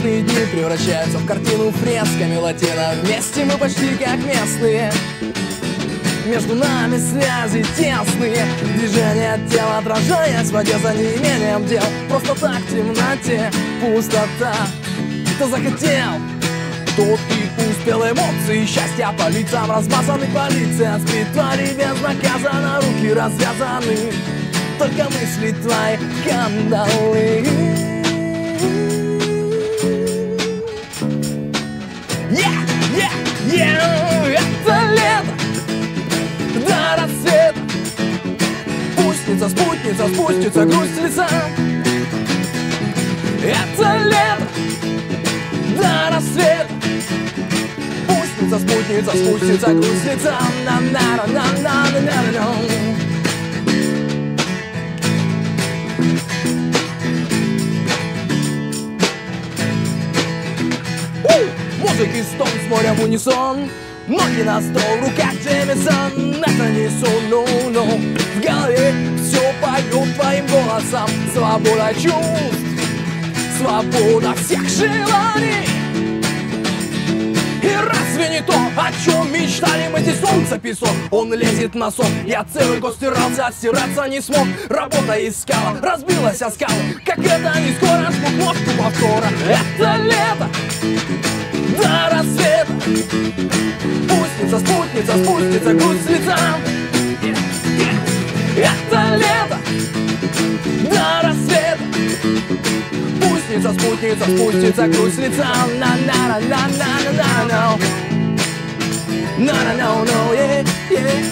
Наши дни превращаются в картину фресками латино. Вместе мы почти как местные. Между нами связи тесные. Движение тела, отражаясь в воде за неимением дел. Просто так в темноте пустота. Кто захотел, тот и успел. Эмоции счастья по лицам размазаны. Полиция спит, твари безнаказанно. Руки развязаны, только мысли твои кандалы. Это лето до рассвета. Спустится, спутница, спустится грусть с лица. Это лето до рассвета. Спустится, спутница, спустится грусть с лица. Музыки стон с морем в унисон. Ноги на стол, в руках Джемисон. Это не сон, но в голове все поет твоим голосом. Свобода чувств, свобода всех желаний. И разве не то, о чем мечтали мы? Здесь солнце, песок, он лезет на сон. Я целый год стирался, отстираться не смог. Работа искала, разбилась о скалы. Как это не скоро, звук ножку повтора. Это лето до рассвета. Спустится, спутница, спустится грусть с лица. Это лето до рассвета. Спустится, спутница, спустится грусть с лица. На-на-на-на-на-на-на. На-на-на-на, yeah, yeah.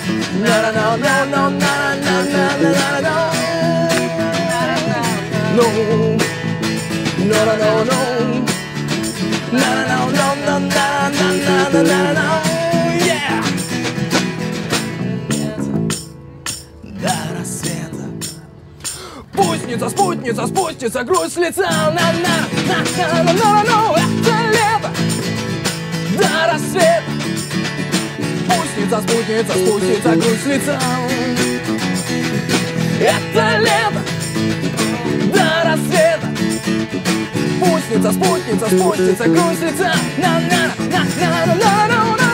На-на-на-на-на-на-на-на-на-на. No, no-no-no-no. На-на-на-на-на-на-на-на-на-на. Yeah. До рассвета. Спустница, спутница, спустится грусть с лица. На-на-на-на-на-на-на. Это лето до рассвета. Спустница, спутница, спустится грусть с лица. Это лето до рассвета. Спустница, спутница, спустится грусть с лица. На-на-на-на-на-на-на-на.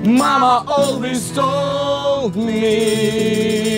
Mama always told me